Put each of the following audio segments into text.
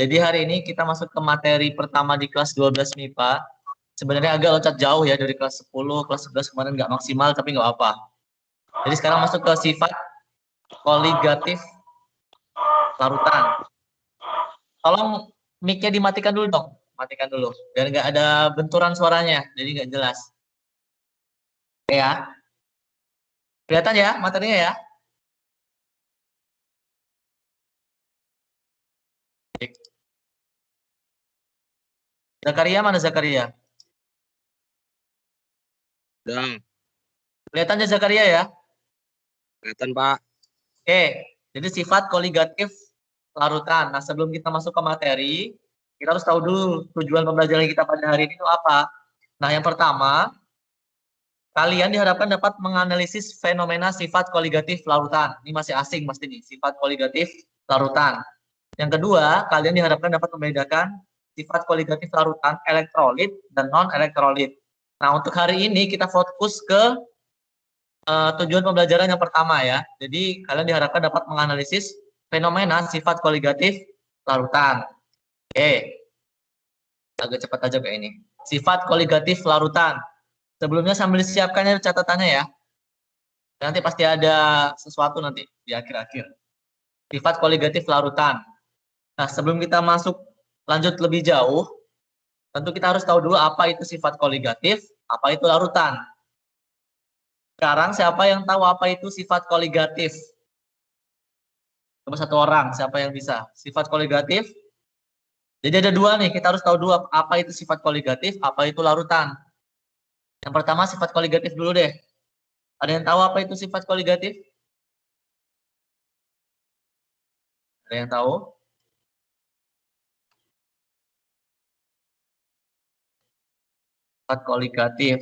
Jadi hari ini kita masuk ke materi pertama di kelas 12 MIPA. Sebenarnya agak loncat jauh ya dari kelas 10, kelas 11 kemarin nggak maksimal, tapi nggak apa. Jadi sekarang masuk ke sifat koligatif larutan. Tolong mic-nya dimatikan dulu dong. Matikan dulu. Biar nggak ada benturan suaranya, jadi nggak jelas. Oke ya. Kelihatan ya materinya ya? Zakaria mana Zakaria? Udah, Kelihatannya Zakaria ya? kelihatan Pak. Oke, jadi sifat koligatif larutan. Nah, sebelum kita masuk ke materi, kita harus tahu dulu tujuan pembelajaran kita pada hari ini itu apa. Nah, yang pertama, kalian diharapkan dapat menganalisis fenomena sifat koligatif larutan. Ini masih asing pasti nih, sifat koligatif larutan. Yang kedua, kalian diharapkan dapat membedakan sifat koligatif larutan elektrolit dan non-elektrolit. Nah, untuk hari ini kita fokus ke tujuan pembelajaran yang pertama ya. Jadi kalian diharapkan dapat menganalisis fenomena sifat koligatif larutan. Oke, agak cepat aja kayak ini. Sifat koligatif larutan. Sebelumnya sambil disiapkannya catatannya ya. Nanti pasti ada sesuatu nanti di akhir-akhir. Sifat koligatif larutan. Nah, sebelum kita masuk lanjut lebih jauh, tentu kita harus tahu dulu apa itu sifat koligatif, apa itu larutan. Sekarang siapa yang tahu apa itu sifat koligatif? Coba satu orang, siapa yang bisa? Sifat koligatif. Jadi ada dua nih, kita harus tahu dulu apa itu sifat koligatif, apa itu larutan. Yang pertama sifat koligatif dulu deh. Ada yang tahu apa itu sifat koligatif? Ada yang tahu? Sifat koligatif.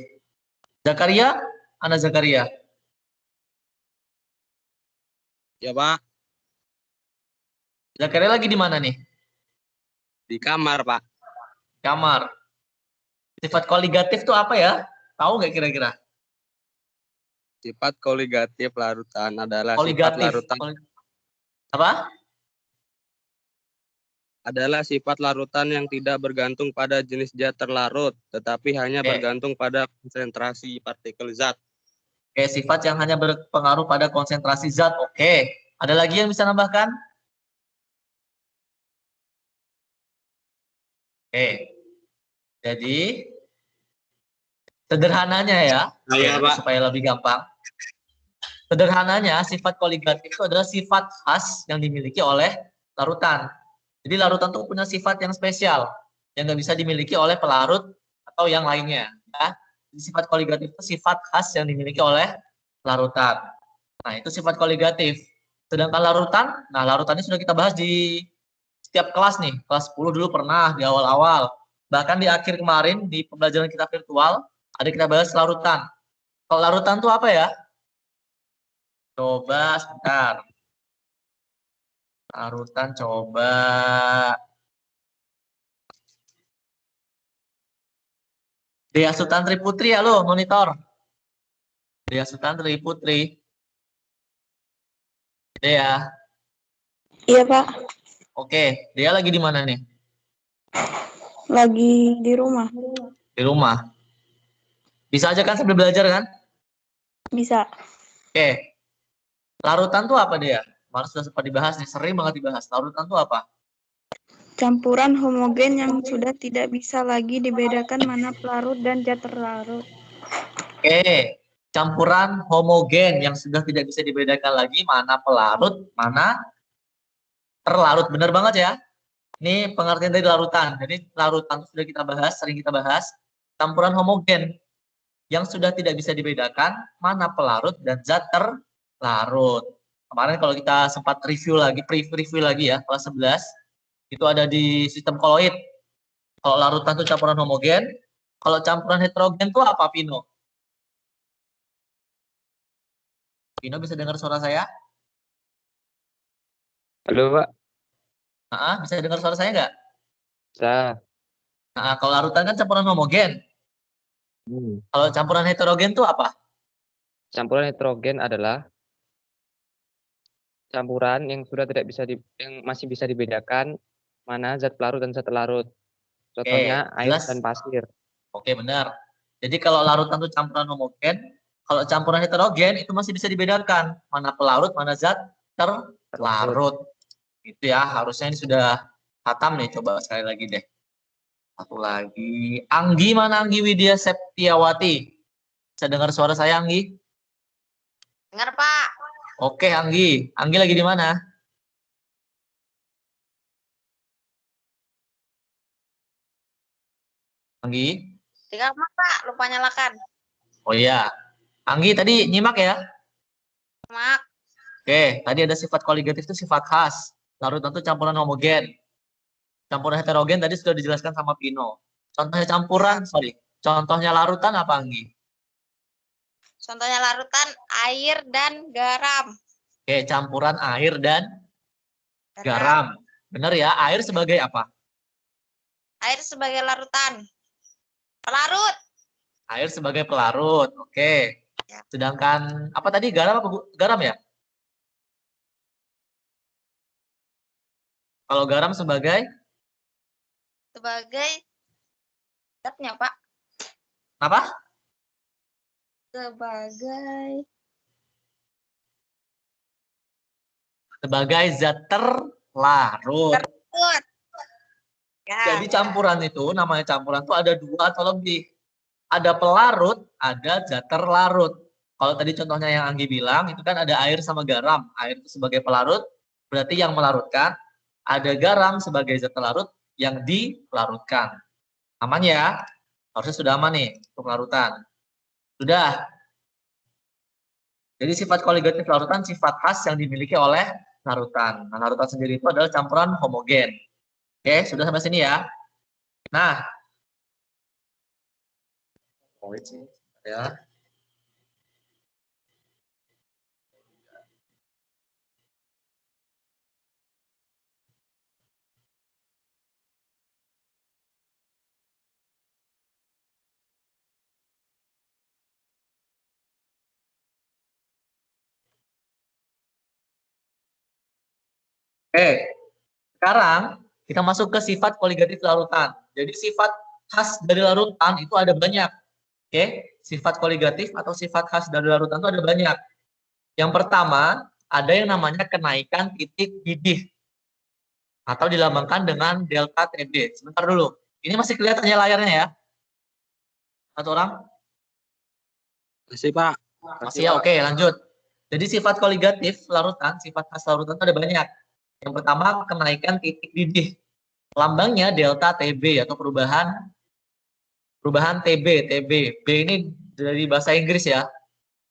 Zakaria? Ana Zakaria? Ya Pak, Zakaria lagi di mana nih? di kamar Pak. Kamar. Sifat koligatif itu apa ya? Tahu nggak kira-kira? Sifat koligatif larutan adalah Koligatif. Apa? Adalah sifat larutan yang tidak bergantung pada jenis zat terlarut, tetapi hanya bergantung pada konsentrasi partikel zat. Oke, sifat yang hanya berpengaruh pada konsentrasi zat. Oke. Ada lagi yang bisa nambahkan? Oke. Jadi sederhananya ya, Pak. supaya lebih gampang. Sederhananya, sifat koligatif itu adalah sifat khas yang dimiliki oleh larutan. Jadi larutan itu punya sifat yang spesial, yang nggak bisa dimiliki oleh pelarut atau yang lainnya. Ya. Jadi sifat koligatif itu sifat khas yang dimiliki oleh larutan. Nah, itu sifat koligatif. Sedangkan larutan, nah larutan ini sudah kita bahas di setiap kelas nih. Kelas 10 dulu pernah di awal-awal. Bahkan di akhir kemarin di pembelajaran kita virtual, ada kita bahas larutan. Kalau larutan itu apa ya? Coba sebentar. Larutan coba. Dea Sutantri Putri ya lo, monitor. Dea Sutantri Putri. Dea. Iya Pak. Oke, Dea lagi di mana nih? Lagi di rumah. Di rumah. Bisa aja kan sambil belajar kan? Bisa. Oke. Larutan tuh apa Dea? Malah sudah sempat dibahas nih, sering banget dibahas. Larutan tuh apa? Campuran homogen yang sudah tidak bisa lagi dibedakan mana pelarut dan zat terlarut. Oke. Campuran homogen yang sudah tidak bisa dibedakan lagi mana pelarut, mana terlarut. Benar banget ya. Ini pengertian dari larutan. Jadi larutan sudah kita bahas, sering kita bahas. Campuran homogen yang sudah tidak bisa dibedakan mana pelarut dan zat terlarut. Kemarin kalau kita sempat review lagi, preview lagi ya, kelas 11, itu ada di sistem koloid. Kalau larutan itu campuran homogen, kalau campuran heterogen itu apa, Pino? Pino bisa dengar suara saya? Halo Pak. Bisa dengar suara saya nggak? Bisa. Nah, kalau larutan kan campuran homogen. Kalau campuran heterogen itu apa? Campuran heterogen adalah campuran yang sudah tidak bisa yang masih bisa dibedakan mana zat pelarut dan zat larut. Contohnya air jelas. dan pasir. Oke, benar. Jadi kalau larutan itu campuran homogen, kalau campuran heterogen itu masih bisa dibedakan mana pelarut, mana zat terlarut. Itu ya, harusnya ini sudah khatam nih. Coba sekali lagi deh. Satu lagi. Anggi, mana Anggi Widya Septiawati? Bisa dengar suara saya, Anggi? Dengar, Pak. Oke, Anggi. Anggi lagi di mana? Anggi? Di kamar, Pak. Lupa nyalakan. Oh iya. Anggi tadi nyimak ya? Mak. Oke, tadi ada sifat koligatif itu sifat khas. Larutan itu campuran homogen. Campuran heterogen tadi sudah dijelaskan sama Pino. Contohnya campuran, contohnya larutan apa, Anggi? Contohnya larutan air dan garam. Oke, campuran air dan garam. Benar ya, air sebagai apa? Air sebagai larutan. Pelarut. Air sebagai pelarut. Oke. Ya. Sedangkan apa tadi, garam apa, Bu? Garam ya? Kalau garam sebagai zatnya, Pak. apa? Sebagai zat terlarut. Terlarut. Ya. Jadi campuran itu, namanya campuran itu ada dua atau lebih. Ada pelarut, ada zat terlarut. Kalau tadi contohnya yang Anggi bilang, itu kan ada air sama garam. Air itu sebagai pelarut, berarti yang melarutkan. Ada garam sebagai zat terlarut yang dilarutkan. Aman ya? Harusnya sudah aman nih untuk larutan. Sudah. Jadi sifat koligatif larutan sifat khas yang dimiliki oleh larutan. Nah, larutan sendiri itu adalah campuran homogen. Oke, sudah sampai sini ya. Nah, ya. Sekarang kita masuk ke sifat koligatif larutan. Jadi sifat khas dari larutan itu ada banyak. Sifat koligatif atau sifat khas dari larutan itu ada banyak. Yang pertama, ada yang namanya kenaikan titik didih atau dilambangkan dengan delta TB. Sebentar dulu. Ini masih kelihatan ya layarnya ya? Satu orang? Masih, Pak. Masih ya, oke, lanjut. Jadi sifat koligatif larutan, sifat khas larutan itu ada banyak. Yang pertama, kenaikan titik didih. Lambangnya delta TB atau perubahan TB. B ini dari bahasa Inggris ya.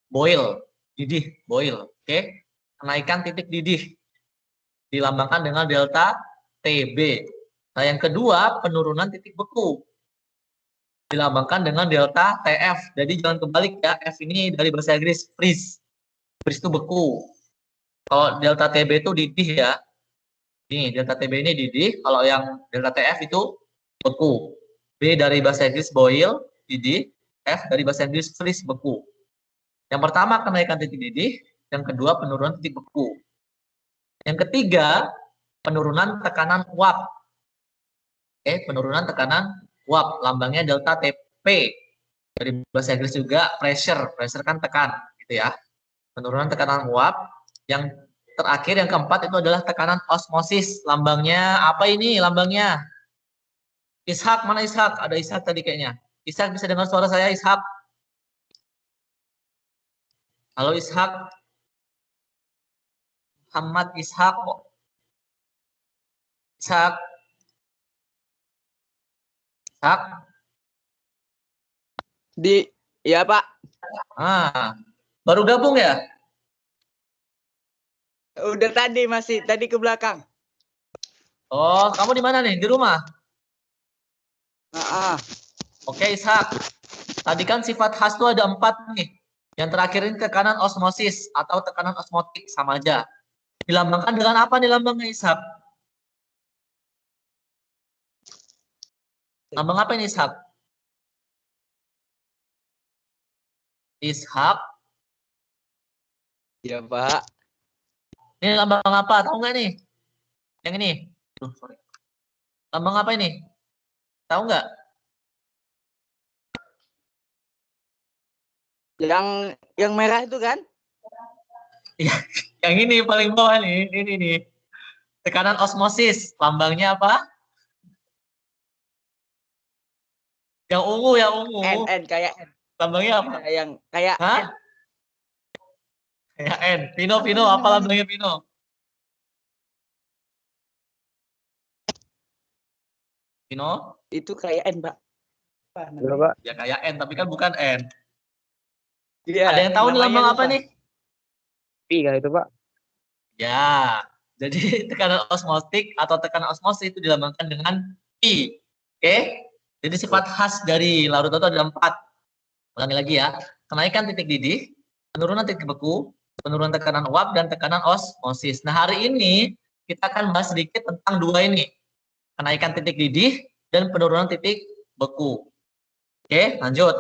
Boil, didih, boil. Oke. Kenaikan titik didih. Dilambangkan dengan delta TB. Nah, yang kedua, penurunan titik beku. Dilambangkan dengan delta TF. Jadi jangan kebalik ya. F ini dari bahasa Inggris freeze. Freeze itu beku. Kalau delta TB itu didih ya. Ini delta TB ini didih. Kalau yang delta TF itu beku. B dari bahasa Inggris boil, didih. F dari bahasa Inggris freeze, beku. Yang pertama kenaikan titik didih. Yang kedua penurunan titik beku. Yang ketiga penurunan tekanan uap. Penurunan tekanan uap. Lambangnya delta TP. Dari bahasa Inggris juga pressure. Pressure kan tekan, gitu ya. Penurunan tekanan uap. Yang terakhir, yang keempat itu adalah tekanan osmosis. Lambangnya apa ini? Lambangnya Ishak, mana Ishak? Ada Ishak tadi kayaknya. Ishak, bisa dengar suara saya, Ishak? Halo Ishak. Muhammad Ishak. Ishak. Ishak. Ya Pak. Baru gabung ya? Udah tadi ke belakang. Oh, kamu di mana nih? Di rumah? Oke, Ishak. Tadi kan sifat khas itu ada 4 nih. Yang terakhir ini tekanan osmosis atau tekanan osmotik, sama aja. Dilambangkan dengan apa nih lambangnya, Ishak? Lambang apa ini, Ishak? Ishak. Ya Pak. Ini lambang apa? Tahu nggak nih? Yang ini. Sorry. Lambang apa ini? Tahu nggak? Yang merah itu kan? Yang ini paling bawah nih, ini nih. Tekanan osmosis, lambangnya apa? Yang ungu, yang ungu. N kayak N. Lambangnya apa? Yang kayak Hah? N. Kayak N. Pino, apa lambangnya Pino? Pino? Itu kayak N, Pak. Berapa? Ya kayak N, tapi kan bukan N. Iya, Ada yang tahu nih namanya lambang apa lupa. nih? Pi kah itu, Pak? Ya, jadi tekanan osmotik atau tekanan osmosis itu dilambangkan dengan Pi. Oke? Jadi sifat khas dari larutan itu ada 4. Ulangi lagi ya. Kenaikan titik didih, penurunan titik beku, penurunan tekanan uap, dan tekanan osmosis. Nah, hari ini kita akan bahas sedikit tentang 2 ini. Kenaikan titik didih dan penurunan titik beku. Oke, lanjut.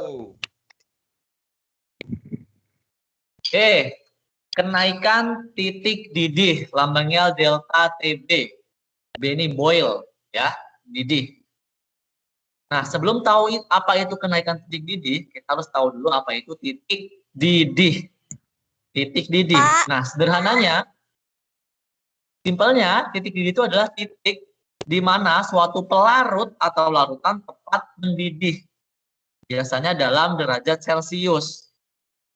Oke, kenaikan titik didih, lambangnya delta TB. B ini boil, ya, didih. Nah, sebelum tahu apa itu kenaikan titik didih, kita harus tahu dulu apa itu titik didih. Titik didih. Pak. Nah, sederhananya, simpelnya, titik didih itu adalah titik di mana suatu pelarut atau larutan tepat mendidih. Biasanya dalam derajat Celcius.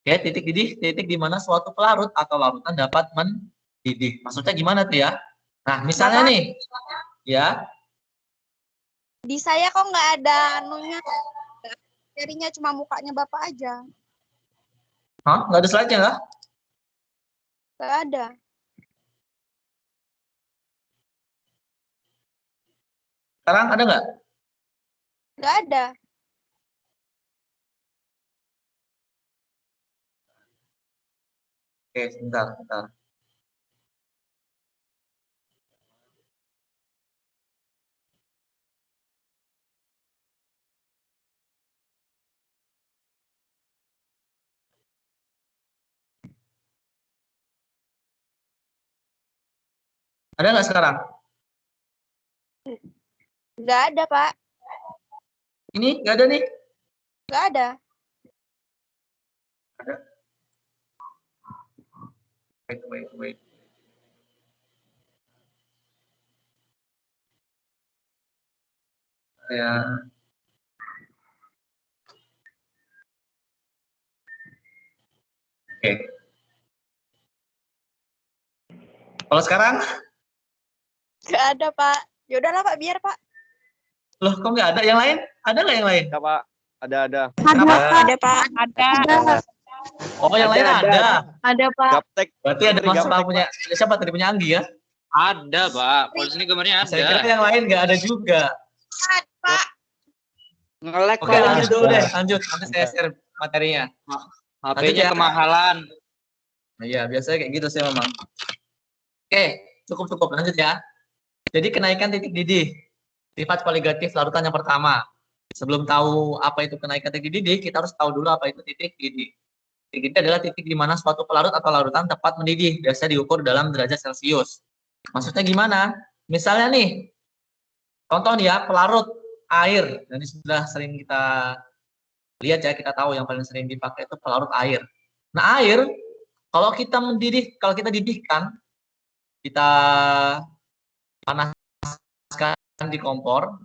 Oke, titik didih, titik di mana suatu pelarut atau larutan dapat mendidih. Maksudnya gimana tuh ya? Nah, misalnya Bapak. nih, ya. Di saya kok nggak ada anunya. Jadinya cuma mukanya Bapak aja. Hah? Nggak ada slide-nya nggak? Nggak ada. Sekarang ada nggak? Nggak ada. Oke, sebentar. Ada nggak sekarang? Nggak ada, Pak. Ini nggak ada nih. Nggak ada. Wait. Ya. Oke. Kalau sekarang? Nggak ada, Pak. Ya udahlah, Pak, biar, Pak. Loh, kok nggak ada? Yang lain? Ada nggak yang lain? Ada, Pak. Ada. Kenapa? Ada, Pak. Ada. Oh, yang lain ada. Ada, Pak. Gaptek. Berarti ada masalah Gaptek, punya siapa tadi punya Anggi ya? Ada, Pak. Kalau sini gambarnya Saya kira ada. yang lain nggak ada juga. Pak. Nge-lag, Oke, Pak. lanjut dulu deh. Lanjut. Nanti saya share materinya. HP-nya ya. kemahalan. Nah, iya, biasanya kayak gitu sih memang. Oke, cukup. Lanjut ya. Jadi kenaikan titik didih. Sifat koligatif larutan yang pertama. Sebelum tahu apa itu kenaikan titik didih, kita harus tahu dulu apa itu titik didih. Titik didih adalah titik di mana suatu pelarut atau larutan tepat mendidih. Biasa diukur dalam derajat Celcius. Maksudnya gimana? Misalnya nih, contoh nih ya, pelarut air. Ini sudah sering kita lihat ya, kita tahu yang paling sering dipakai itu pelarut air. Nah, air, kalau kita didihkan, kita panaskan di kompor,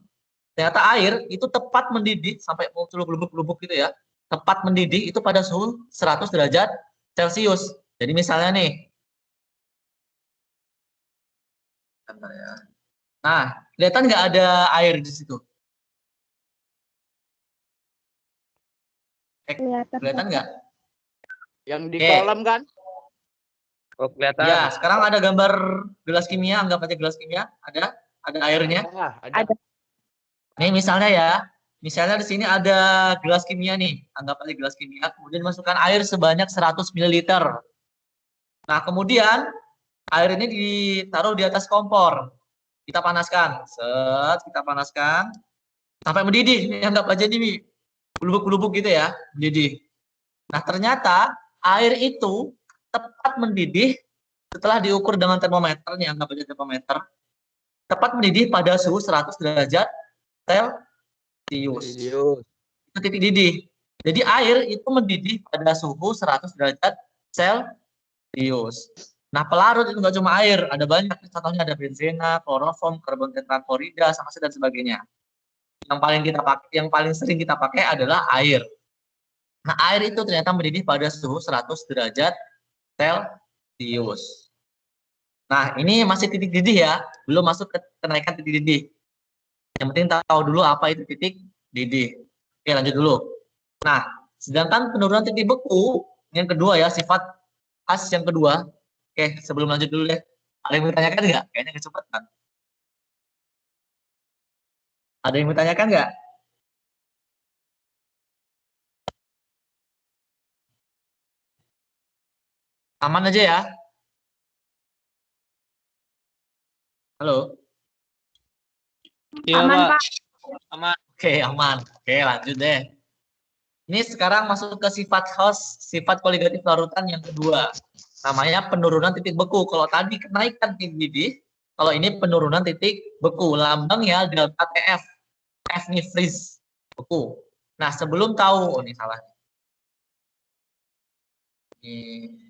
ternyata air itu tepat mendidih sampai muncul lubuk-lubuk gitu ya. Tepat mendidih itu pada suhu 100 derajat Celcius. Jadi misalnya nih. Bentar ya. Nah, kelihatan nggak ada air di situ? Kelihatan nggak? Yang di Oke. kolam kan? Oh, kelihatan. Ya, sekarang ada gambar gelas kimia, anggap aja gelas kimia, ada airnya. Ada. Nih misalnya ya, misalnya di sini ada gelas kimia nih, anggap aja gelas kimia, kemudian masukkan air sebanyak 100 ml. Nah, kemudian air ini ditaruh di atas kompor. Kita panaskan, kita panaskan sampai mendidih. Nih, anggap aja nih bubuk-bubuk gitu ya, mendidih. Nah, ternyata air itu tepat mendidih setelah diukur dengan termometer, nih anggap aja termometer. tepat mendidih pada suhu 100 derajat Celcius. Itu titik didih. Jadi air itu mendidih pada suhu 100 derajat Celcius. Nah, pelarut itu nggak cuma air, ada banyak. Contohnya ada benzena, kloroform, karbon tetraklorida, sama dan sebagainya. Yang paling sering kita pakai adalah air. Nah, air itu ternyata mendidih pada suhu 100 derajat Celcius. Nah, ini masih titik didih ya, belum masuk ke kenaikan titik didih. Yang penting tahu dulu apa itu titik didih. Oke, lanjut dulu. Nah, sedangkan penurunan titik beku yang kedua ya, sifat khas yang kedua. Oke, sebelum lanjut dulu deh. Ada yang bertanyakan nggak? Kayaknya kecepatan. Ada yang bertanyakan nggak? Aman aja ya? Halo? Iya, Aman, Pak. Pak. Aman. Oke, aman. Oke, lanjut deh. Ini sekarang masuk ke sifat khas, sifat koligatif larutan yang kedua. Namanya penurunan titik beku. Kalau tadi kenaikan titik didih, kalau ini penurunan titik beku. Lambangnya delta TF. F nih freeze, beku. Nah, sebelum tahu, ini salah. Ini.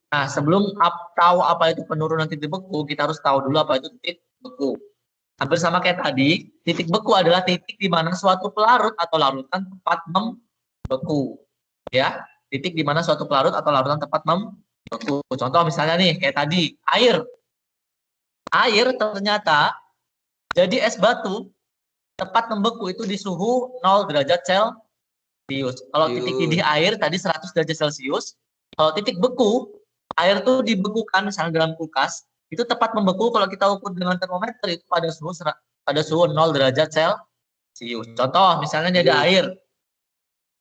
Nah, sebelum tahu apa itu penurunan titik beku, kita harus tahu dulu apa itu titik beku. Hampir sama kayak tadi, titik beku adalah titik di mana suatu pelarut atau larutan tepat membeku. Ya, titik di mana suatu pelarut atau larutan tepat membeku. Contoh misalnya nih, kayak tadi, air. Air ternyata jadi es batu tepat membeku itu di suhu 0 derajat Celcius. Kalau titik didih air tadi 100 derajat Celcius, kalau titik beku, air tuh dibekukan misalnya dalam kulkas, itu tepat membeku kalau kita ukur dengan termometer itu pada suhu 0 derajat Celcius. Contoh misalnya ini ada air.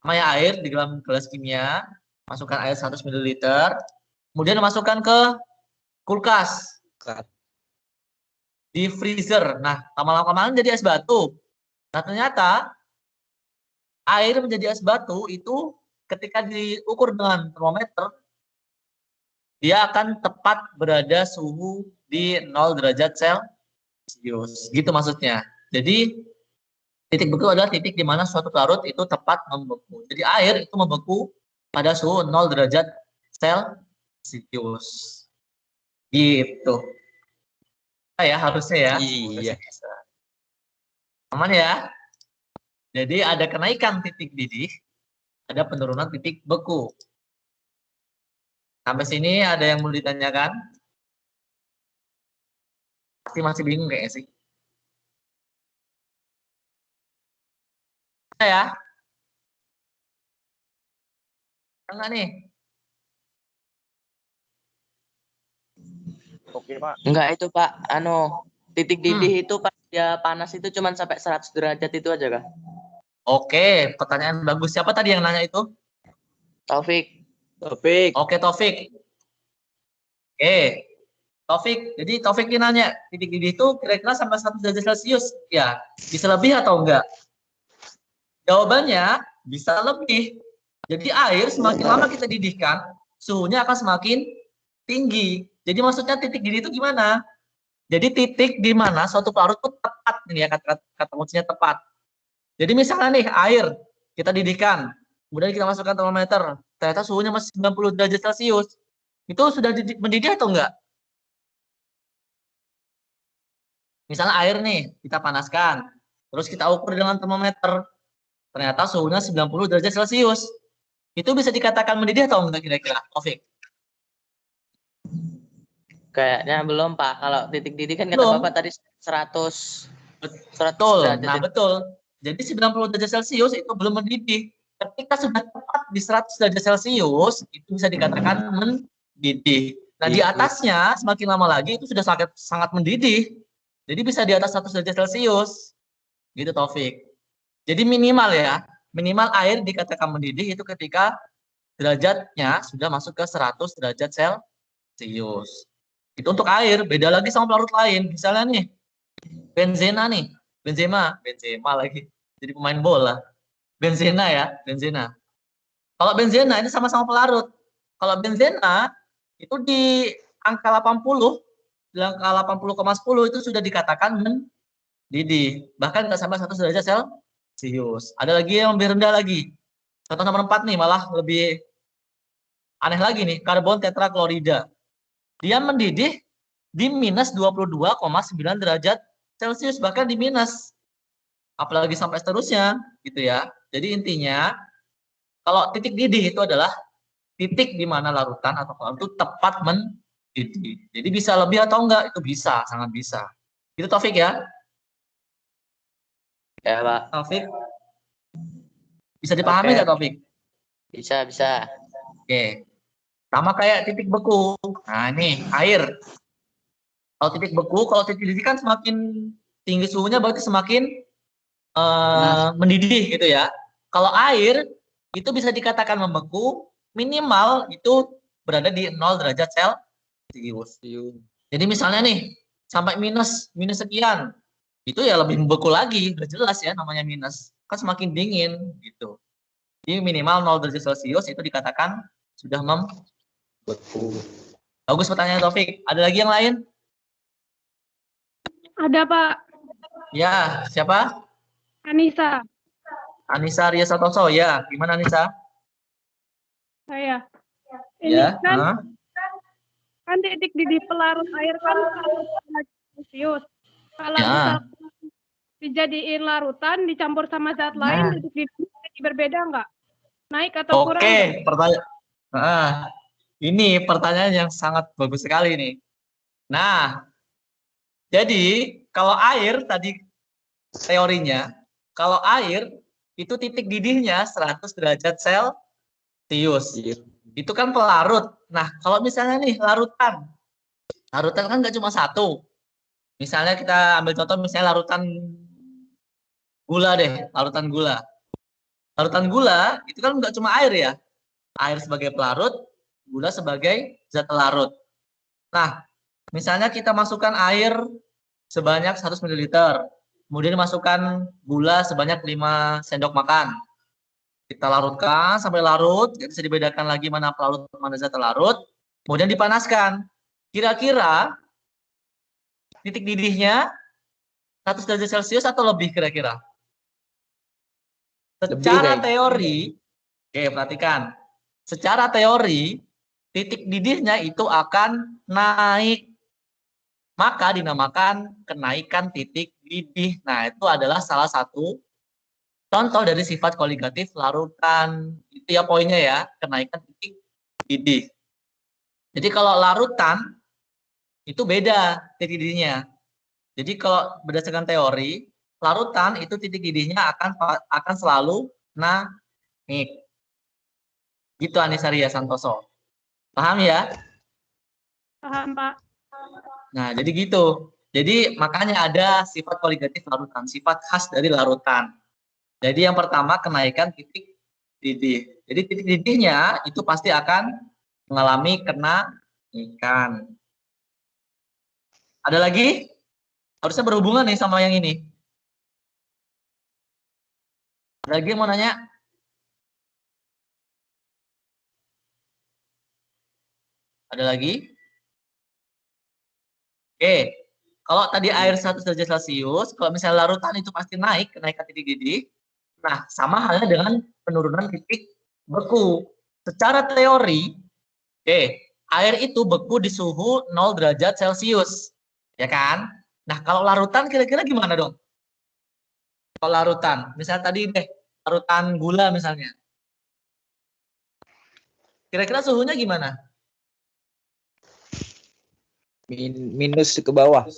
Namanya air di dalam gelas kimia, masukkan air 100 ml, kemudian masukkan ke kulkas. Di freezer. Nah, lama-lama jadi es batu. Nah, ternyata air menjadi es batu itu ketika diukur dengan termometer, dia akan tepat berada suhu di 0 derajat Celcius. Gitu maksudnya. Jadi, titik beku adalah titik di mana suatu larut itu tepat membeku. Jadi, air itu membeku pada suhu 0 derajat Celcius. Gitu. Ya, harusnya ya. Iya. Aman ya? Jadi ada kenaikan titik didih, ada penurunan titik beku. Sampai sini ada yang mau ditanyakan? Pasti masih bingung kayaknya sih. Ya? Enggak nih? Oke, Pak. Enggak itu Pak, titik didih itu pas dia panas itu cuma sampai 100 derajat itu aja kah? Oke, pertanyaan bagus. Siapa tadi yang nanya itu? Taufik. Oke, Taufik. Oke, Taufik. Jadi Taufik ini nanya, titik didih itu kira-kira sampai 100 derajat Celcius. Ya, bisa lebih atau enggak? Jawabannya bisa lebih. Jadi air semakin lama kita didihkan, suhunya akan semakin tinggi. Jadi maksudnya titik didih itu gimana? Jadi titik di mana suatu pelarut itu tepat, ini ya kata kuncinya tepat. Jadi misalnya nih air kita didihkan, kemudian kita masukkan termometer, ternyata suhunya masih 90 derajat Celcius. Itu sudah mendidih atau enggak? Misalnya air nih kita panaskan, terus kita ukur dengan termometer, ternyata suhunya 90 derajat Celcius. Itu bisa dikatakan mendidih atau enggak kira-kira, Taufik? Kayaknya belum Pak. Kalau titik didih kan kata Bapak tadi 100. Betul. Nah, betul. Jadi 90 derajat Celcius itu belum mendidih. Ketika sudah tepat di 100 derajat Celcius, itu bisa dikatakan mendidih. Nah, di atasnya semakin lama lagi itu sudah sangat mendidih. Jadi bisa di atas 100 derajat Celcius. Gitu, Taufik. Jadi minimal ya, minimal air dikatakan mendidih itu ketika derajatnya sudah masuk ke 100 derajat Celcius. Itu untuk air, beda lagi sama pelarut lain. Misalnya nih, benzema lagi. Jadi pemain bola. Benzena ya, benzena. Kalau benzena ini sama-sama pelarut. Kalau benzena itu di angka 80, di angka 80,10 itu sudah dikatakan mendidih. Bahkan nggak sampai 100 derajat Celcius. Ada lagi yang lebih rendah lagi. Contoh nomor 4 nih, malah lebih aneh lagi nih, karbon tetraklorida. Dia mendidih di minus 22,9 derajat Celcius, bahkan di minus. Apalagi sampai seterusnya, gitu ya. Jadi intinya, kalau titik didih itu adalah titik di mana larutan atau pelarut itu tepat mendidih. Jadi bisa lebih atau enggak? Itu bisa, sangat bisa. Itu Taufik ya. Ya, Pak. Taufik. Bisa dipahami nggak, Taufik? Bisa, bisa. Oke. Sama kayak titik beku. Nah, ini air. Kalau titik beku, kalau titik didih kan semakin tinggi suhunya berarti semakin mendidih gitu ya. Kalau air itu bisa dikatakan membeku, minimal itu berada di 0 derajat Celcius. Jadi misalnya nih sampai minus sekian, itu ya lebih membeku lagi, udah jelas ya namanya minus. Kan semakin dingin gitu. Jadi minimal 0 derajat Celcius itu dikatakan sudah membeku. Bagus pertanyaan Taufik. Ada lagi yang lain? Ada, Pak. Ya, siapa? Anissa, Anissa Ria Satoso, ya. Gimana Anissa? saya. Ini Ya. kan titik didih pelarut air kan Celcius. Kalau Ya. misal dijadiin larutan, dicampur sama zat lain, titik didihnya jadi berbeda nggak? Naik atau kurang? Oke, ini pertanyaan yang sangat bagus sekali nih. Nah, jadi kalau air tadi teorinya, kalau air itu titik didihnya 100 derajat Celcius. Itu kan pelarut. Nah, kalau misalnya nih larutan kan nggak cuma satu. Misalnya kita ambil contoh misalnya larutan gula deh, larutan gula. Larutan gula itu kan nggak cuma air ya. Air sebagai pelarut, gula sebagai zat pelarut. Nah, misalnya kita masukkan air sebanyak 100 ml. Kemudian masukkan gula sebanyak 5 sendok makan. Kita larutkan sampai larut, bisa dibedakan lagi mana pelarut mana zat larut. Kemudian dipanaskan. Kira-kira titik didihnya 100 derajat Celcius atau lebih kira-kira? Secara teori, oke perhatikan. Secara teori, titik didihnya itu akan naik. Maka dinamakan kenaikan titik didih. Nah, itu adalah salah satu contoh dari sifat koligatif larutan. Itu ya poinnya ya, kenaikan titik didih. Jadi kalau larutan, itu beda titik didihnya. Jadi kalau berdasarkan teori, larutan itu titik didihnya akan selalu naik. Gitu Anissa Ria Santoso. Paham ya? Paham, Pak. Nah, jadi gitu. Jadi makanya ada sifat koligatif larutan, sifat khas dari larutan. Jadi yang pertama kenaikan titik didih. Jadi titik didihnya itu pasti akan mengalami kenaikan. Ada lagi? Harusnya berhubungan nih sama yang ini. Ada lagi yang mau nanya? Ada lagi? Oke, kalau tadi air 100 derajat Celcius, kalau misalnya larutan itu pasti naik, kenaikan titik didih. Nah, sama halnya dengan penurunan titik beku. Secara teori, air itu beku di suhu 0 derajat Celcius. Ya kan? Nah, kalau larutan kira-kira gimana dong? Kalau larutan, misalnya tadi deh, larutan gula misalnya. Kira-kira suhunya gimana? Minus ke bawah.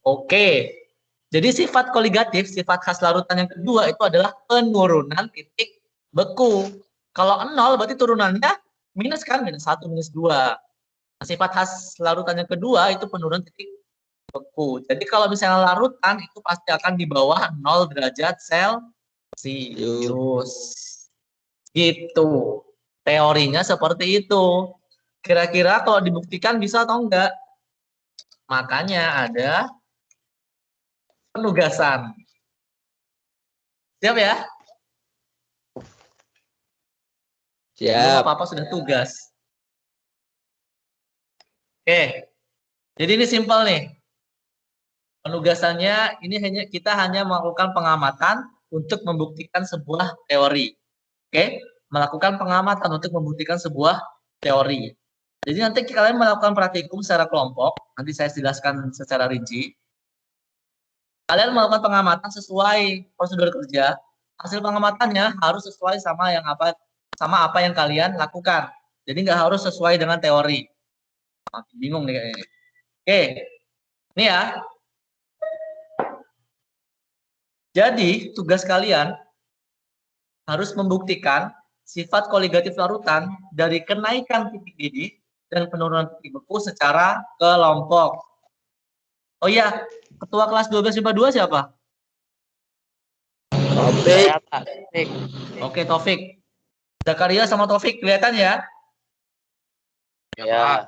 Oke. Jadi sifat koligatif, sifat khas larutan yang kedua itu adalah penurunan titik beku. Kalau 0 berarti turunannya minus kan, minus 1, minus 2. Nah, sifat khas larutan yang kedua itu penurunan titik beku. Jadi kalau misalnya larutan itu pasti akan di bawah 0 derajat Celcius. Gitu. Teorinya seperti itu. Kira-kira kalau dibuktikan bisa atau enggak? Makanya ada penugasan. Siap ya? Belum Siap. apa-apa sudah tugas. Oke. Jadi ini simpel nih. Penugasannya ini kita hanya melakukan pengamatan untuk membuktikan sebuah teori. Oke? Melakukan pengamatan untuk membuktikan sebuah teori. Jadi nanti kalian melakukan praktikum secara kelompok, nanti saya jelaskan secara rinci. Kalian melakukan pengamatan sesuai prosedur kerja. Hasil pengamatannya harus sesuai sama apa yang kalian lakukan. Jadi nggak harus sesuai dengan teori. Bingung nih kayaknya. Oke, ini ya. Jadi tugas kalian harus membuktikan sifat koligatif larutan dari kenaikan titik didih dan penurunan titik beku secara kelompok. Oh iya, ketua kelas 12 IPA 2 siapa? Taufik. Saya, Pak. Taufik. Oke, Taufik. Zakaria sama Taufik kelihatan ya? Ya.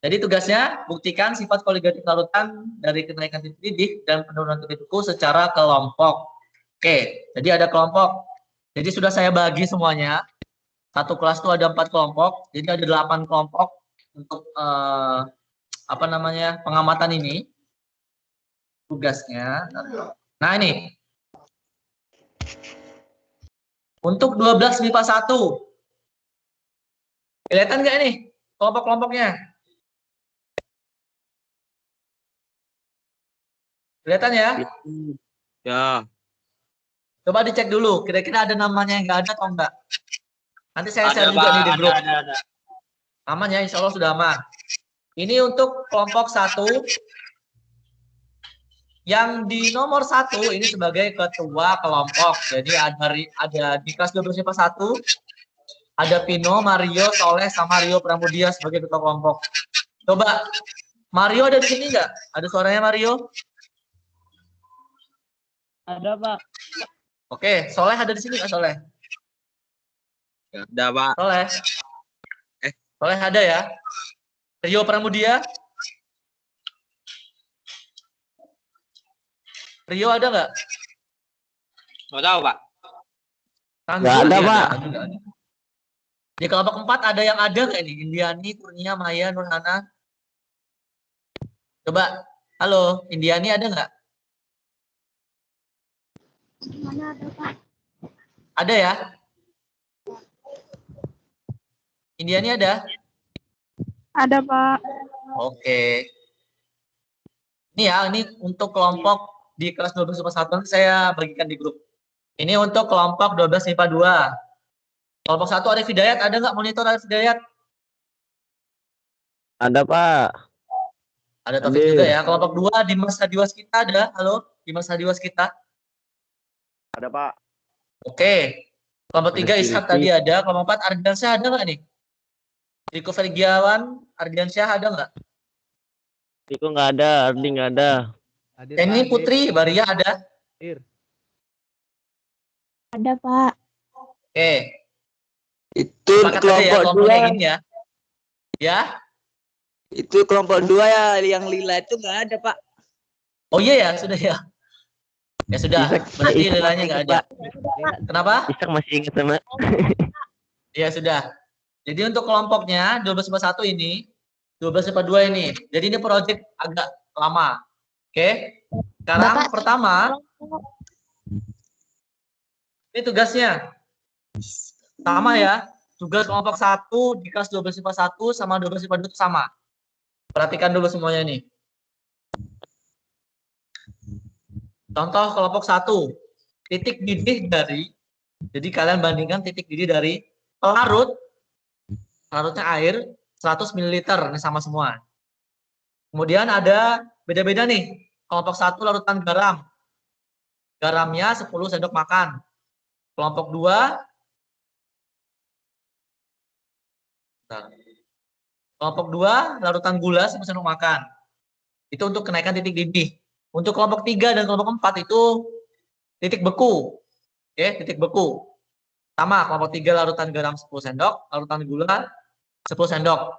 Jadi tugasnya buktikan sifat koligatif larutan dari kenaikan titik didih dan penurunan titik beku secara kelompok. Oke, jadi ada kelompok. Jadi sudah saya bagi semuanya. Satu kelas itu ada 4 kelompok, jadi ada 8 kelompok untuk pengamatan ini. Tugasnya. Nah ini. Untuk 12 MIPA 1. Kelihatan nggak nih kelompok-kelompoknya? Kelihatan ya? Ya. Coba dicek dulu, kira-kira ada namanya yang nggak ada atau enggak? Nanti saya share Ada, juga Pak. nih di grup. Ada. Aman ya, insya Allah sudah aman. Ini untuk kelompok 1. Yang di nomor 1 ini sebagai ketua kelompok. Jadi ada di kelas 12 IPA 1, ada Pino, Mario, Soleh, sama Rio Pramudia sebagai ketua kelompok. Coba, Mario ada di sini nggak? Ada suaranya Mario? Ada, Pak. Oke, Soleh ada di sini nggak Soleh? Ada, Pak. Soleh? Soleh ada ya? Rio Pramudia? Rio ada nggak? Nggak tahu, Pak. Nggak ada, Pak. Nggak ada. Di kelompok 4 ada yang ada nggak nih? Indiani, Kurnia, Maya, Nurhana. Coba, halo, Indiani ada nggak? Mana ada, Pak? Ada ya? Indiani ada? Ada, Pak. Oke. Ini ya, ini untuk kelompok di kelas 12 IPA 1 saya bagikan di grup. Ini untuk kelompok 12 IPA 2. Kelompok 1 Arif Hidayat, ada nggak monitor Arif Hidayat? Ada, Pak. Ada Taufik juga ya. Kelompok 2 Dimas Hadiwas kita ada. Halo, Dimas Hadiwas kita. Ada, Pak. Oke. Kelompok 3 Ada Ishak Silvi. tadi ada. Kelompok 4 Ardiansyah ada nggak nih? Riko Fergiawan, Ardiansyah ada nggak? Riko nggak ada, Ardi nggak ada. Ini Putri, Baria ada? Ada, Pak. Oke. Itu Sepakat aja ya kelompoknya ini ya. Ya? Itu kelompok 2 ya, yang lila itu nggak ada, Pak. Oh iya ya, sudah ya. Ya sudah, berarti lilanya nggak ada. Kenapa? Isak masih ingat sama. Ya sudah. Jadi untuk kelompoknya 12 IPA 1 ini, 12 IPA 2 ini. Jadi ini proyek agak lama. Oke. Sekarang Bapak, pertama, ini tugasnya. Sama ya. Tugas kelompok 1 di kelas 12 IPA 1 sama 12 IPA 2 itu sama. Perhatikan dulu semuanya nih. Contoh kelompok 1. Titik didih dari, jadi kalian bandingkan titik didih dari larutnya air 100 ml, ini sama semua. Kemudian ada beda-beda nih. Kelompok 1 larutan garam. Garamnya 10 sendok makan. Kelompok 2 kelompok 2 larutan gula 10 sendok makan. Itu untuk kenaikan titik didih. Untuk kelompok 3 dan kelompok 4 itu titik beku. Oke, titik beku. Sama, kelompok 3 larutan garam 10 sendok, larutan gula 10 sendok.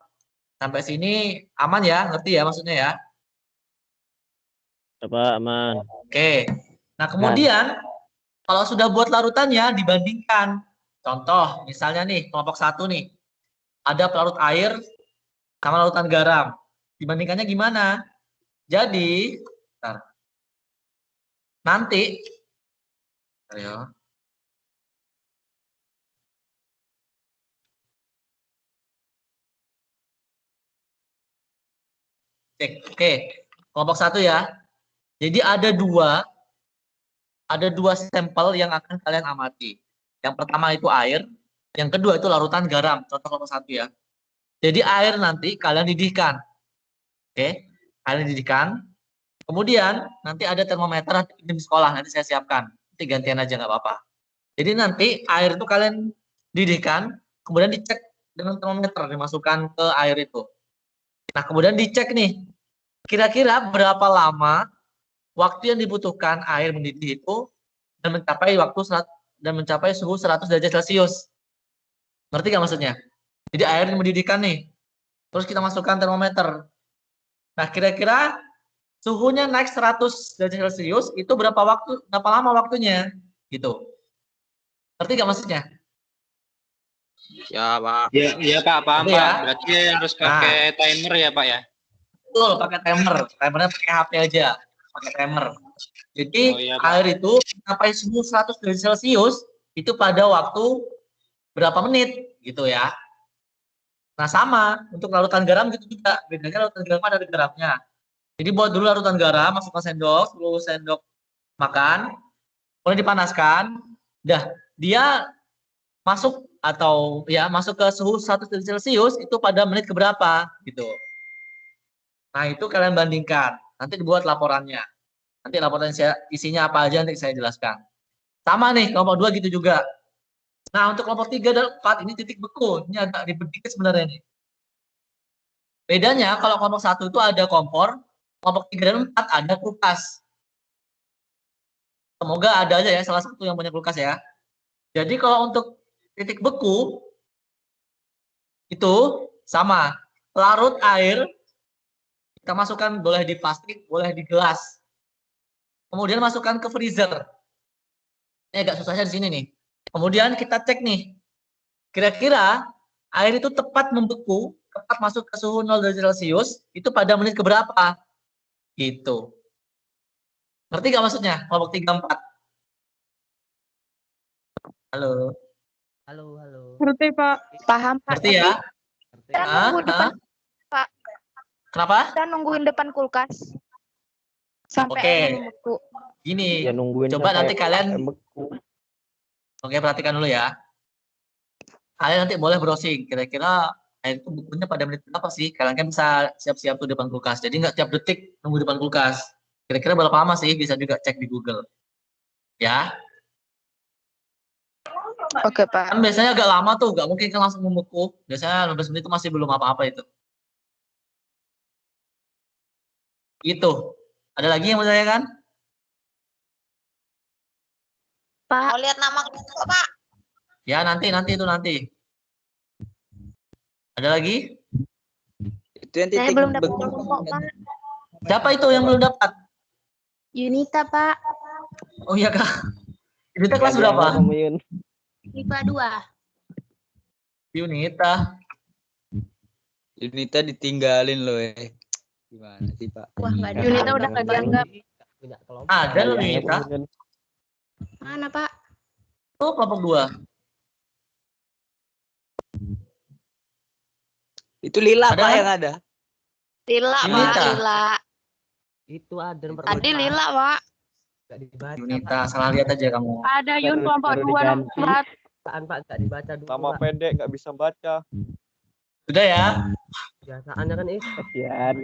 Sampai sini aman ya, ngerti ya maksudnya ya? Apa aman? Oke. Nah, kemudian kalau sudah buat larutannya dibandingkan Contoh, misalnya nih, kelompok 1 nih. Ada pelarut air sama larutan garam. Dibandingkannya gimana? Jadi, nanti, ayo. Cek, oke. Kelompok 1 ya. Jadi ada dua sampel yang akan kalian amati. Yang pertama itu air, yang kedua itu larutan garam. Contoh kelompok 1 ya. Jadi air nanti kalian didihkan. Oke, kalian didihkan. Kemudian nanti ada termometer di sekolah, nanti saya siapkan. Nanti gantian aja nggak apa-apa. Jadi nanti air itu kalian didihkan, kemudian dicek dengan termometer, dimasukkan ke air itu. Nah, kemudian dicek nih, kira-kira berapa lama waktu yang dibutuhkan air mendidih itu dan mencapai suhu 100 derajat Celcius. Ngerti nggak maksudnya? Jadi air mendidihkan nih, terus kita masukkan termometer. Nah, kira-kira suhunya naik 100 derajat Celcius itu berapa lama waktunya? Gitu. Ngerti nggak maksudnya? Ya, Pak. Iya Pak, paham Itu Pak. ya. Berarti harus pakai timer ya Pak ya? Betul, pakai timer. Timernya pakai HP aja. Pakai timer. Jadi Oh, iya, Pak. air itu sampai suhu 100 derajat Celcius itu pada waktu berapa menit gitu ya. Nah, sama untuk larutan garam gitu juga. Bedanya larutan garam ada garamnya. Jadi buat dulu larutan garam, masukkan sendok, 10 sendok makan, kemudian dipanaskan. Dah, dia masuk masuk ke suhu 100 derajat Celcius itu pada menit keberapa gitu. Nah, itu kalian bandingkan. Nanti dibuat laporannya. Nanti laporannya isinya apa aja nanti saya jelaskan. Sama nih, kelompok 2 gitu juga. Nah, untuk kelompok 3 dan 4 ini titik beku. Ini agak ribet dikit sebenarnya nih. Bedanya kalau kelompok 1 itu ada kompor, kelompok 3 dan 4 ada kulkas. Semoga ada aja ya salah satu yang punya kulkas ya. Jadi kalau untuk titik beku itu sama, larut air kita masukkan boleh di plastik, boleh di gelas. Kemudian masukkan ke freezer. Ini agak susahnya di sini nih. Kemudian kita cek nih, kira-kira air itu tepat membeku, tepat masuk ke suhu 0 derajat Celcius, itu pada menit keberapa? Gitu. Ngerti nggak maksudnya? Kelompok 3, 4. Halo. Halo. Ngerti, Pak. Paham, Pak. Ngerti ya? Kita nunggu depan, Pak. Kenapa? Kita nungguin depan kulkas. Sampai Oke. airnya membeku. Gini, Ya nungguin coba sampai nanti kalian, beku. oke perhatikan dulu ya. Kalian nanti boleh browsing, kira-kira air itu bukunya pada menit berapa sih? Kalian kan bisa siap-siap tuh depan kulkas. Jadi nggak tiap detik nunggu depan kulkas. Kira-kira berapa lama sih? Bisa juga cek di Google. Ya, Oke, Pak. kan biasanya agak lama tuh, nggak mungkin kan langsung membeku. Biasanya 15 menit itu masih belum apa-apa itu. Gitu. Ada lagi yang mau ditanyakan? Pak. Mau lihat nama kelompok, Pak? Ya, nanti. Ada lagi? Itu yang Saya titik belum dapat beku. kelompok, Pak. Siapa itu yang belum dapat? Yunita, Pak. Oh iya, Kak. Yunita kelas berapa? IPA 2. Yunita. Yunita ditinggalin loh. Gimana sih, Pak? Wah, nggak ada. Yunita udah nggak dianggap. Ada loh Yunita. Mana, Pak? Oh, kelompok 2. Itu Lila, Ada Pak, kan? yang ada. Lila, Pak. Yunita. Lila. Itu ada. Tadi Lila, Pak. Yunita, salah lihat aja kamu. Ada Yun kelompok 2 nomor 4. Pak, nggak dibaca dulu. Nama pendek nggak bisa baca. Sudah ya? Biasaannya kan kasihan.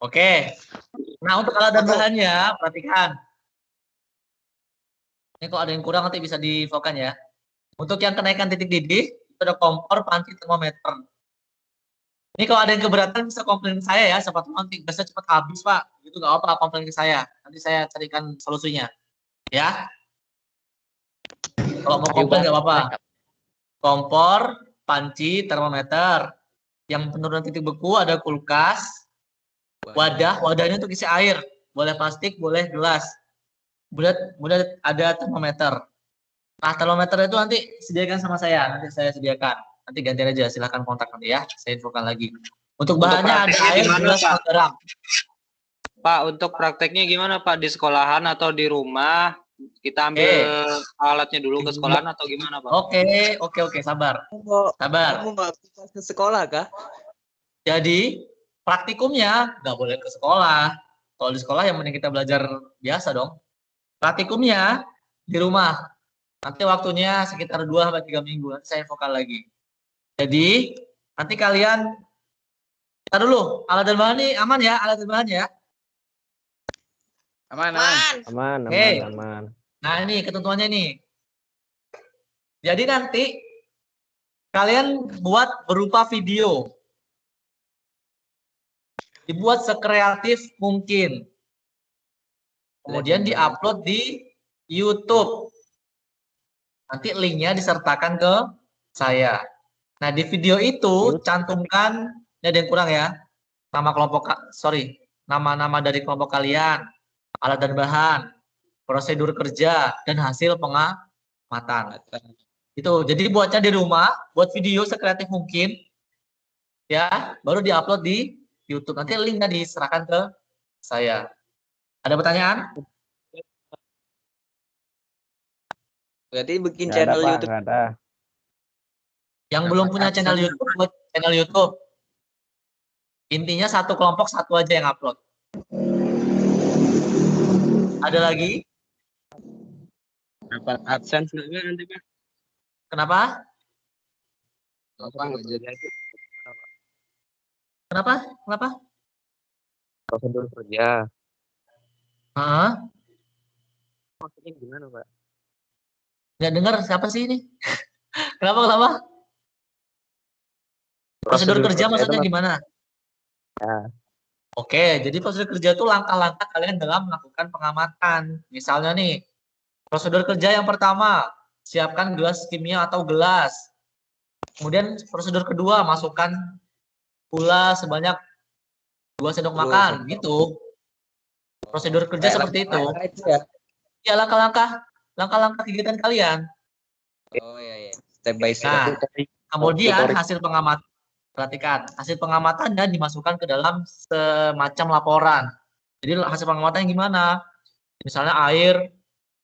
Oke. Nah, untuk alat dan bahannya, perhatikan. Ini kalau ada yang kurang nanti bisa diinfokan ya. Untuk yang kenaikan titik didih, itu ada kompor, panci, termometer. Ini kalau ada yang keberatan bisa komplain ke saya ya. Siapa tahu nanti gasnya cepat habis, Pak. Itu nggak apa-apa, komplain ke saya. Nanti saya carikan solusinya. Ya. Kalau mau komplain nggak apa-apa. Kompor, panci, termometer. Yang penurunan titik beku ada kulkas, wadahnya untuk isi air. Boleh plastik, boleh gelas. Kemudian ada termometer. Nah, termometer itu nanti sediakan sama saya, nanti saya sediakan. Nanti gantian aja, silahkan kontak nanti ya, saya infokan lagi. Untuk bahannya ada prakteknya air, gimana, gula, Pak? sama garam. Pak, untuk prakteknya gimana Pak? Di sekolahan atau di rumah? Kita ambil alatnya dulu ke sekolahan atau gimana Pak? Oke, sabar. Sabar. Kamu nggak bisa ke sekolah kah? Jadi, praktikumnya nggak boleh ke sekolah. Kalau di sekolah yang mending kita belajar biasa dong. Praktikumnya di rumah. Nanti waktunya sekitar 2-3 minggu. Nanti saya vokal lagi. Jadi, nanti kalian kita dulu, alat dan bahan nih aman ya, alat dan bahan ya. Aman. Oke. Nah, ini ketentuannya nih. Jadi nanti kalian buat berupa video. Dibuat sekreatif mungkin. Kemudian diupload di YouTube. Nanti linknya disertakan ke saya. Nah, di video itu cantumkan, ini ada yang kurang ya. Nama-nama dari kelompok kalian, alat dan bahan, prosedur kerja, dan hasil pengamatan. Itu. Jadi buatnya di rumah, buat video sekreatif mungkin, ya, baru diupload di YouTube. Nanti linknya diserahkan ke saya. Ada pertanyaan? Berarti bikin channel YouTube. Yang belum punya channel YouTube, buat channel YouTube. Intinya satu kelompok satu aja yang upload. Ada lagi? Dapat AdSense nggak nanti Pak? Kenapa? Kenapa? Prosedur kerja. Hah? Maksudnya gimana Pak? Nggak dengar siapa sih ini? Kenapa? Prosedur kerja maksudnya gimana? Ya. Oke, jadi prosedur kerja itu langkah-langkah kalian dalam melakukan pengamatan. Misalnya nih, prosedur kerja yang pertama, siapkan gelas kimia atau gelas. Kemudian prosedur kedua, masukkan gula sebanyak 2 sendok makan, gitu. Prosedur kerja seperti itu. Ya, langkah-langkah kegiatan kalian. Oh iya. Step by step. Nah, kemudian hasil pengamatan, perhatikan, hasil pengamatannya dimasukkan ke dalam semacam laporan. Jadi hasil pengamatannya gimana? Misalnya air,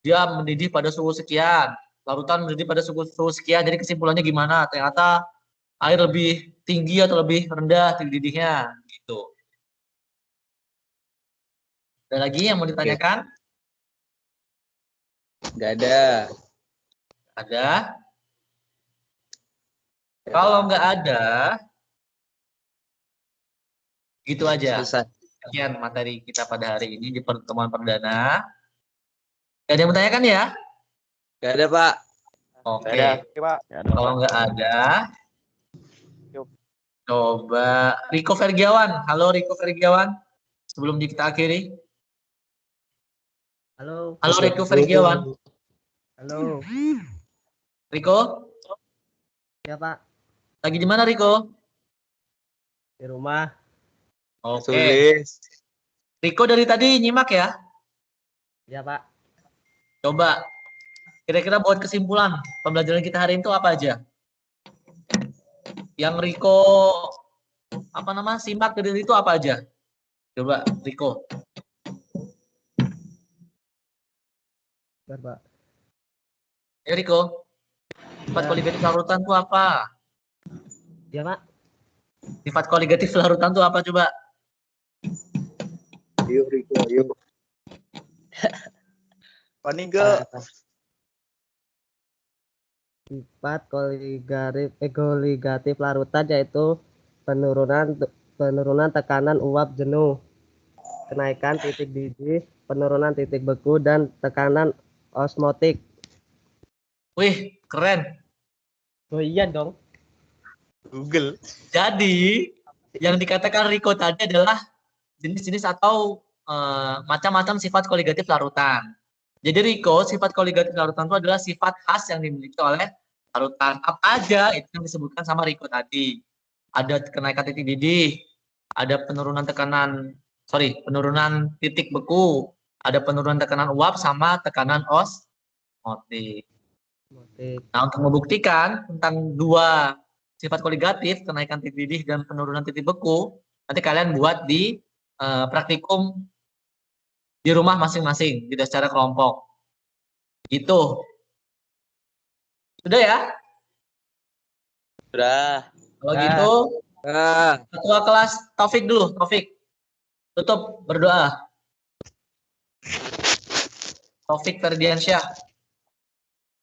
dia mendidih pada suhu sekian, larutan mendidih pada suhu sekian, jadi kesimpulannya gimana? Ternyata air lebih tinggi atau lebih rendah tinggi didihnya, gitu. Ada lagi yang mau ditanyakan? Nggak ada. Ada? Kalau nggak ada, gitu aja. Selesai. Sekian materi kita pada hari ini di pertemuan perdana. Gak ada yang bertanyakan ya? Nggak ada Pak. Oke. Pak. Kalau nggak ada, coba Riko Fergiawan. Halo Riko Fergiawan. Sebelum kita akhiri. Halo Riko Fergiawan. Halo. Riko, Ya Pak, lagi di mana Riko? di rumah. Oke. Riko dari tadi nyimak ya. Ya Pak. Coba kira-kira buat kesimpulan pembelajaran kita hari ini itu apa aja? Yang Riko simak dari itu apa aja? Coba Riko. Bentar, Pak. Ya Riko. Sifat koligatif larutan itu apa? Ya Pak. Sifat koligatif larutan itu apa coba? Yuk, Riko, yuk. Paniga. Sifat koligatif larutan yaitu penurunan tekanan uap jenuh, kenaikan titik didih, penurunan titik beku, dan tekanan osmotik. Wih, keren. Oh iya dong. Google. Jadi, yang dikatakan Riko tadi adalah jenis-jenis atau macam-macam sifat koligatif larutan. Jadi Riko, sifat koligatif larutan itu adalah sifat khas yang dimiliki oleh larutan. Apa aja itu yang disebutkan sama Riko tadi. Ada kenaikan titik didih, ada penurunan titik beku, ada penurunan tekanan uap sama tekanan osmotik. Osmotik. Nah, untuk membuktikan tentang dua sifat koligatif, kenaikan titik didih dan penurunan titik beku, nanti kalian buat di praktikum di rumah masing-masing, tidak secara kelompok. Gitu. Sudah ya? Sudah. Kalau gitu, Nah, ketua kelas Taufik dulu, Taufik. Tutup berdoa. Taufik Ferdiansyah.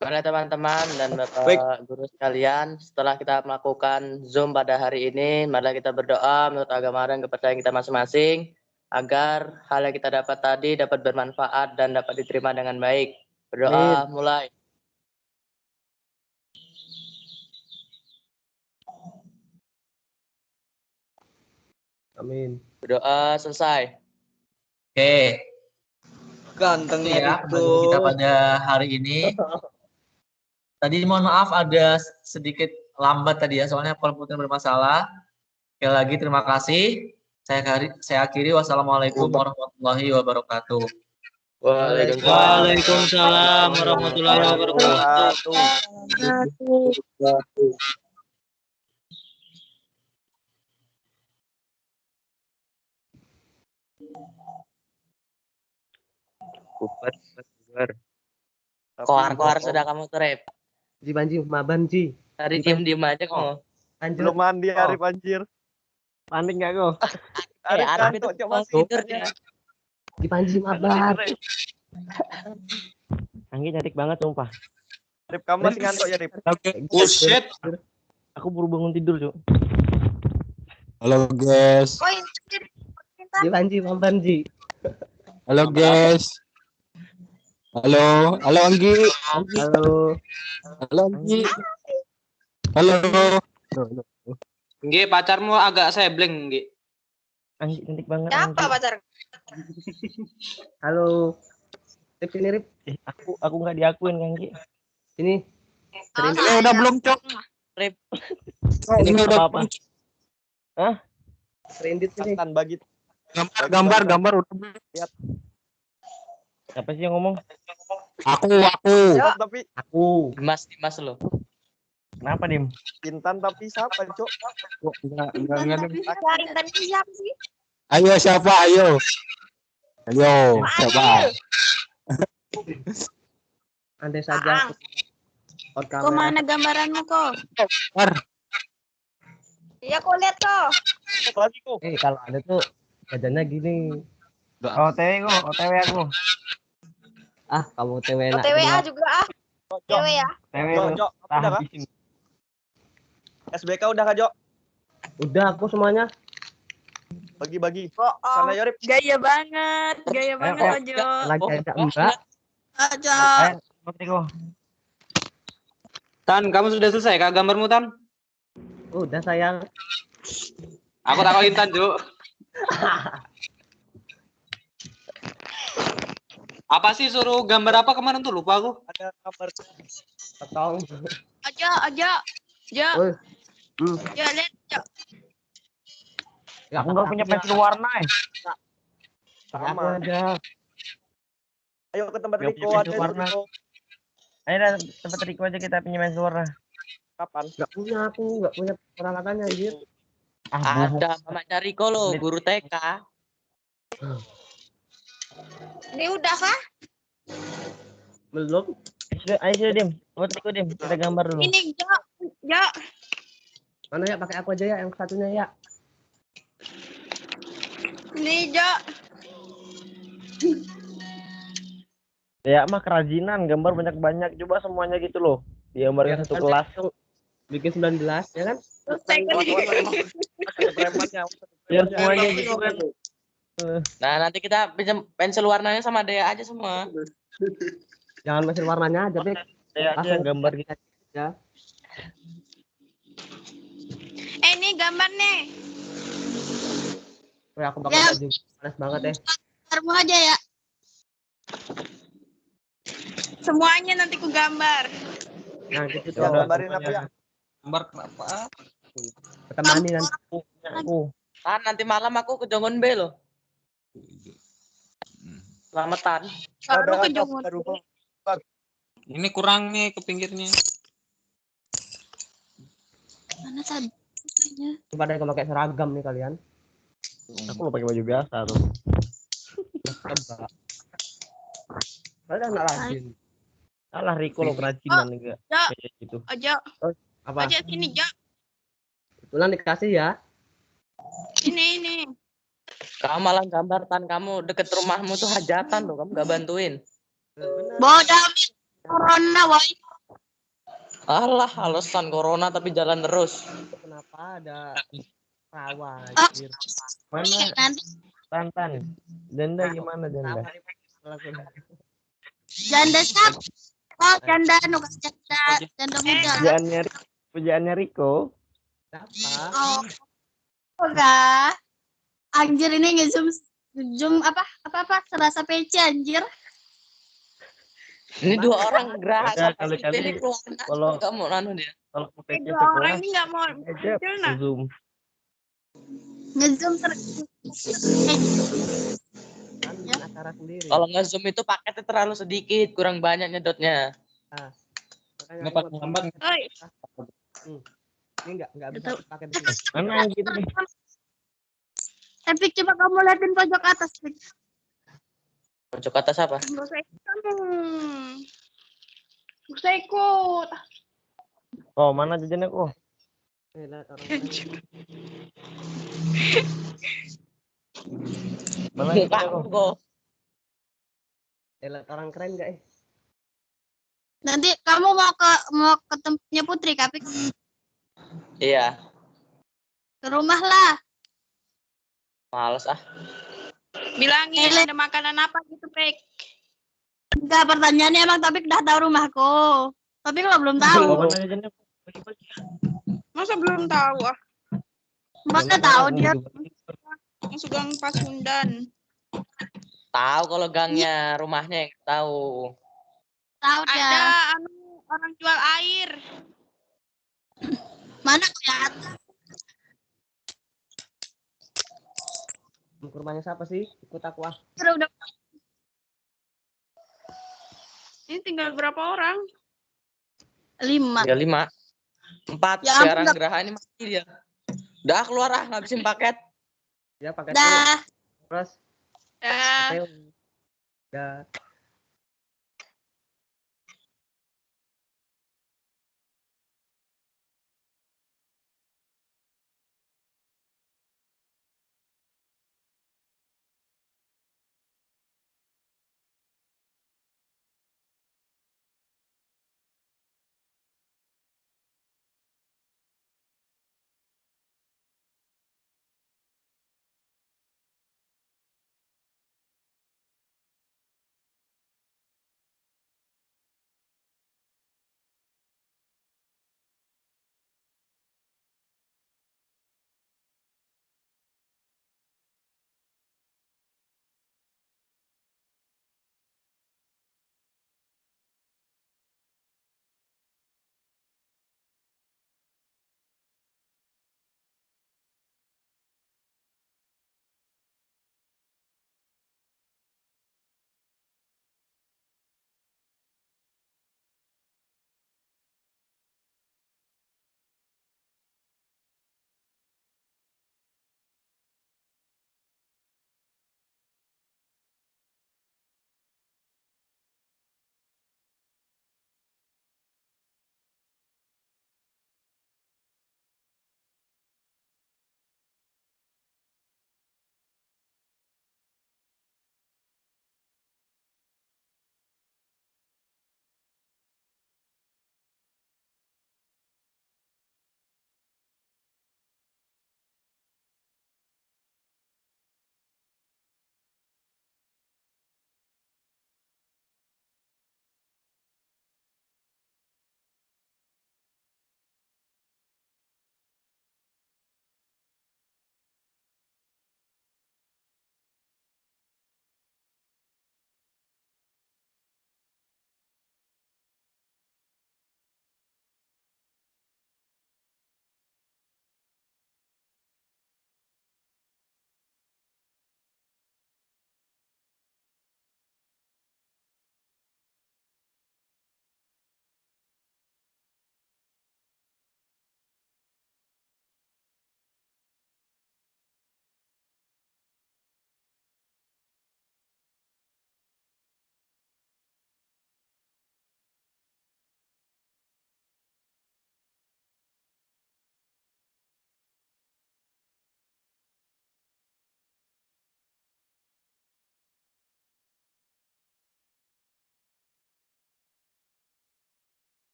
Pada teman-teman dan Bapak Guru sekalian, setelah kita melakukan Zoom pada hari ini, mari kita berdoa menurut agama dan kepercayaan kita masing-masing, agar hal yang kita dapat tadi dapat bermanfaat dan dapat diterima dengan baik. Berdoa mulai. Amin. Berdoa selesai. Oke. Gantengnya Ya, itu. pelajaran kita pada hari ini. Tadi mohon maaf ada sedikit lambat tadi ya, soalnya komputer bermasalah. Sekali lagi terima kasih. Saya akhiri. Wassalamualaikum warahmatullahi wabarakatuh. Waalaikumsalam warahmatullahi wabarakatuh. Koar-koar sudah kamu trip. Banji, maban Ji. Tadi diem-diem aja kamu. Anjir. Belum mandi Arif anjir. Panik nggak kok? Arif Arif itu kantuk coba mau tidur dia. Di Panji mabar. Anggi cantik banget sumpah. Arif kamu masih ngantuk ya Arif? Bullshit. Aku baru bangun tidur, Cuk. Halo guys. Oh, ini Di Panji maban Ji. Halo guys. Halo, halo Anggi. Halo. Halo Anggi. Halo. Nggih, pacarmu agak sebleng, nggih. Anggi cantik banget. siapa Anggi. pacar? Halo. Rip sini Rip. Aku nggak diakuin, Anggi. Sini. Oh, Udah belum, Cok. Trip. Ini udah apa? Hah? Rendit sini. Kan bagi gambar udah belum. Siapa sih yang ngomong? Aku. tapi Aku. Dimas lo. Kenapa, Dim? Intan tapi siapa, Cok? Enggak. Cari tadi siapa sih? Ayo siapa? Ayo. Siapa? Andai saja. Kok mana gambaranmu kok? Iya, kok lihat kok. Lagi kok. Kalau ada tuh badannya gini. OTW aku. Ah, kamu TW enak. OTWA juga ah. OTW ya. Jok, udah kah? SBK udah kah, Jok? Udah aku semuanya. Bagi-bagi. Sana Yorip. Gaya banget Ojo. Lagi ada enggak? Ojo. Tan, kamu sudah selesai kah gambarmu, Tan? Udah sayang. Aku takokin Tan, Juk. Apa sih suruh gambar apa kemarin tuh? Lupa aku. Ada gambar Potong. Ojo. Woi. Jo, lihat, Jo. Aku nggak punya pensil warna. Pakai aku aja. Ayo ke tempat Nggak Riko punya aja. pensil warna. Riko. Ayo dah tempat Riko aja kita punya pensil warna. Kapan? Nggak punya peralatannya anjir. Ada mamanya Riko lo, guru TK. Ini udah kah? Belum. Ayo Dim, buat Riko Dim, kita gambar dulu. Ini Jo. Mana ya, pakai aku aja ya yang satunya ya. Ini Jo. Ya mah kerajinan, gambar banyak-banyak, coba semuanya gitu loh. Digambarkan satu kelas. Bikin 19 ya kan? Biar semuanya gitu kan. Nah, nanti kita pinjam pensil warnanya sama Dea aja semua. Jangan mesin warnanya aja, Bek. Dea aja yang gambar gitu. Ya. Ini gambar nih. Woi, aku bakal baju panas banget ya. Gambarmu aja ya. Semuanya nanti ku gambar. Nah, gitu tuh. Gambarin apa ya? Gambar kenapa? Temani nanti. Aku. Tan, nanti malam aku ke Jongon B loh. Selamatan. Baru ke Jongon. Ini kurang nih ke pinggirnya. Mana tadi? Pada yang pakai seragam nih kalian. Aku mau pakai baju biasa tuh. Coba. Kalian nggak rajin. Salah Riko lo kerajinan enggak Jo, kayak gitu. Ojo, Apa? Ojo sini Jo. Kebetulan dikasih ya. Ini. Kamu malah gambar tan kamu deket rumahmu tuh hajatan loh, kamu gak bantuin. Bodoh corona woi. Alah, alasan corona tapi jalan terus. Kenapa ada rawa? Mana Nanti Tantan? Janda gimana janda? janda siapa? Oh, janda nu janda muda. Pujaannya Riko. Oh. Enggak. Anjir ini nge-zoom apa serasa PC anjir. Ini dua orang gerak Ya, sama si Billy kalau kamu anu dia. Kalau PC Dua orang ini enggak mau muncul nah. zoom. Nge-zoom Acara sendiri. Kalau nge-zoom itu paketnya terlalu sedikit, kurang banyak nyedotnya. Ini pakai lambat. Oi. Ini enggak bisa pakai di Mana yang gitu nih? Epic coba kamu liatin pojok atas. Pojok atas apa? Enggak usah ikut kamu. Enggak usah ikut. Oh, mana jajannya kok? Mana Muka jajannya kok? kok. Lihat orang keren enggak Nanti kamu mau ke tempatnya Putri, Kapik? Iya, Ke rumah lah. males ah. Bilangin ada makanan apa gitu, Pek. Enggak, pertanyaannya emang Topik udah tahu rumahku. Tapi kalau belum tahu. Mana jajannya? Masa belum tahu ah? Masa tahu dia masuk gang Pasundan. Tahu kalau gangnya rumahnya yang tahu. Tahu dia. Ada orang jual air. Mana kelihatan? Ke rumahnya siapa sih? Ikut aku ah. Udah. Ini tinggal berapa orang? 5. Ya 5. 4 Ya, sekarang enggak. Geraha ini mati dia. Udah keluar ah, ngabisin paket. Ya pakai Dah. terus. Dah. Dah.